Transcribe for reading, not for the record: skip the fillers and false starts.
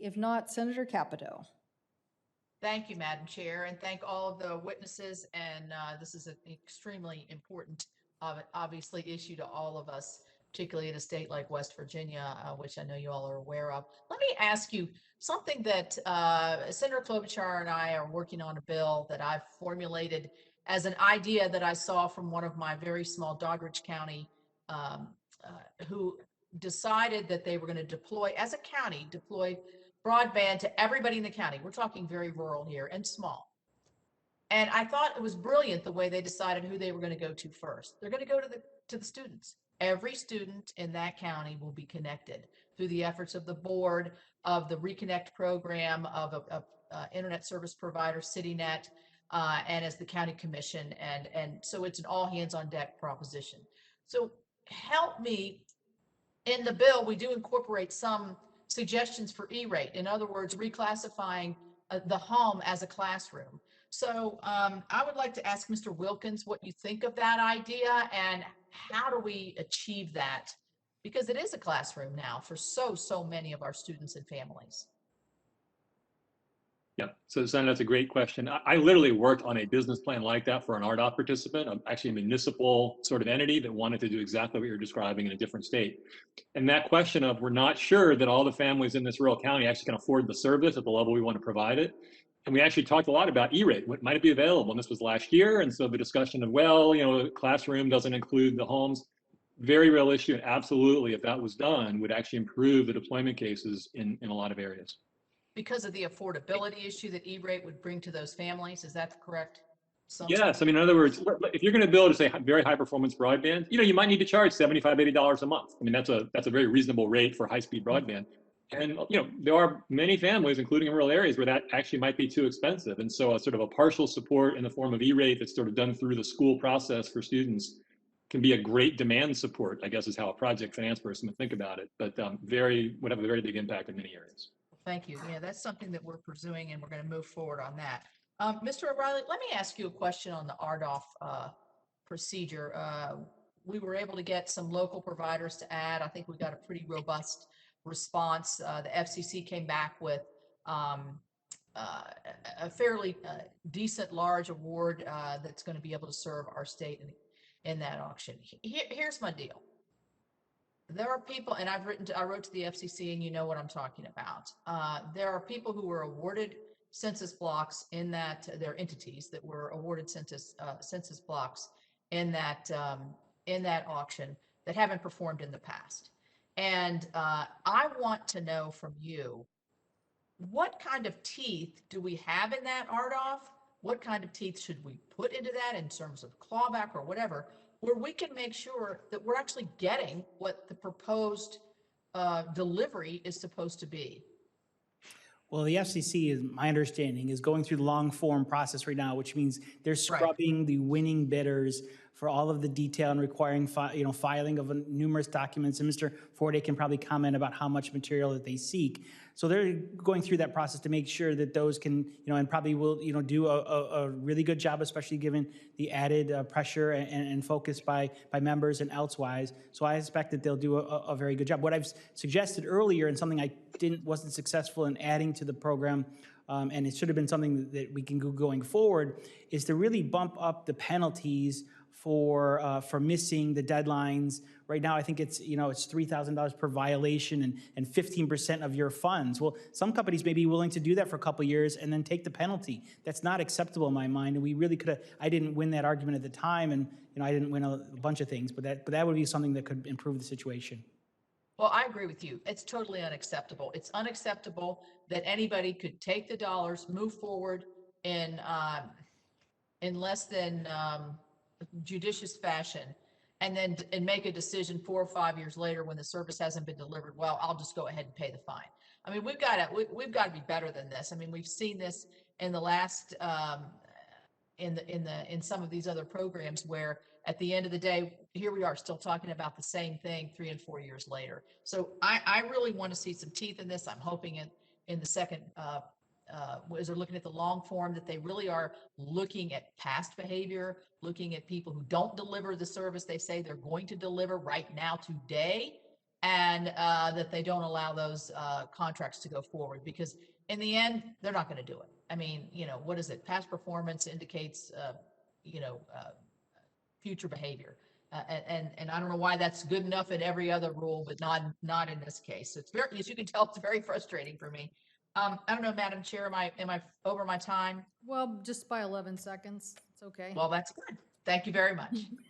If not, Senator Capito. Thank you, Madam Chair, and thank all of the witnesses. And this is an extremely important, obviously, issue to all of us, particularly in a state like West Virginia, which I know you all are aware of. Let me ask you something that Senator Klobuchar and I are working on a bill that I've formulated as an idea that I saw from one of my very small Doddridge County who decided that they were going to deploy, as a county, deploy broadband to everybody in the county. We're talking very rural here and small. And I thought it was brilliant the way they decided who they were going to go to first. They're going to go to the students. Every student in that county will be connected through the efforts of the board, of the Reconnect program, of internet service provider, CityNet, and as the county commission. And so it's an all hands on deck proposition. So help me. In the bill, we do incorporate some suggestions for E-rate. In other words, reclassifying the home as a classroom. So I would like to ask Mr. Wilkins what you think of that idea and how do we achieve that? Because it is a classroom now for so many of our students and families. Yeah, so Senator, that's a great question. I literally worked on a business plan like that for an RDOF participant, actually a municipal sort of entity that wanted to do exactly what you're describing in a different state. And that question of, we're not sure that all the families in this rural county actually can afford the service at the level we want to provide it. And we actually talked a lot about E-rate, what might it be available? And this was last year. And so the discussion of, well, classroom doesn't include the homes, very real issue. And absolutely, if that was done, would actually improve the deployment cases in a lot of areas. Because of the affordability issue that E-rate would bring to those families, is that correct? Yes, I mean, in other words, if you're going to build, say, very high performance broadband, you might need to charge $75, $80 a month. I mean, that's a very reasonable rate for high speed broadband. And there are many families, including in rural areas, where that actually might be too expensive. And so a sort of a partial support in the form of E-rate that's sort of done through the school process for students can be a great demand support, I guess, is how a project finance person would think about it. But would have a very big impact in many areas. Thank you. Yeah, that's something that we're pursuing, and we're going to move forward on that. Mr. O'Reilly, let me ask you a question on the RDOF procedure. We were able to get some local providers to add. I think we got a pretty robust response. The FCC came back with a fairly decent large award that's going to be able to serve our state in that auction. Here's my deal. There are people, and I wrote to the FCC, and you know what I'm talking about. There are people who were awarded census blocks in that, there are entities that were awarded census blocks in that auction that haven't performed in the past. And I want to know from you, what kind of teeth do we have in that RDOF? What kind of teeth should we put into that in terms of clawback or whatever, where we can make sure that we're actually getting what the proposed delivery is supposed to be? Well, the FCC, is my understanding, is going through the long form process right now, which means they're scrubbing the winning bidders for all of the detail and requiring filing of numerous documents. And Mr. Forte can probably comment about how much material that they seek. So they're going through that process to make sure that those can, and probably will, do a really good job, especially given the added pressure and focus by members and elsewise. So I expect that they'll do a very good job. What I've suggested earlier, and something I wasn't successful in adding to the program, and it should have been something that we can go going forward, is to really bump up the penalties for missing the deadlines. Right now, I think it's $3,000 per violation and 15% of your funds. Well, some companies may be willing to do that for a couple of years and then take the penalty. That's not acceptable in my mind. And we really could have. I didn't win that argument at the time, and I didn't win a bunch of things. But that would be something that could improve the situation. Well, I agree with you. It's totally unacceptable. It's unacceptable that anybody could take the dollars, move forward in less than judicious fashion, and then make a decision 4 or 5 years later when the service hasn't been delivered. Well, I'll just go ahead and pay the fine. I mean, we've got to be better than this. I mean, we've seen this in the last in some of these other programs where at the end of the day, here we are still talking about the same thing 3 and 4 years later. So I really want to see some teeth in this. I'm hoping in the second, as they're looking at the long form, that they really are looking at past behavior, looking at people who don't deliver the service they say they're going to deliver right now today, and that they don't allow those contracts to go forward, because in the end, they're not going to do it. I mean, what is it? Past performance indicates, future behavior. And I don't know why that's good enough in every other rule, but not in this case. So it's very, as you can tell, it's very frustrating for me. I don't know, Madam Chair, am I over my time? Well, just by 11 seconds. It's okay. Well, that's good. Thank you very much.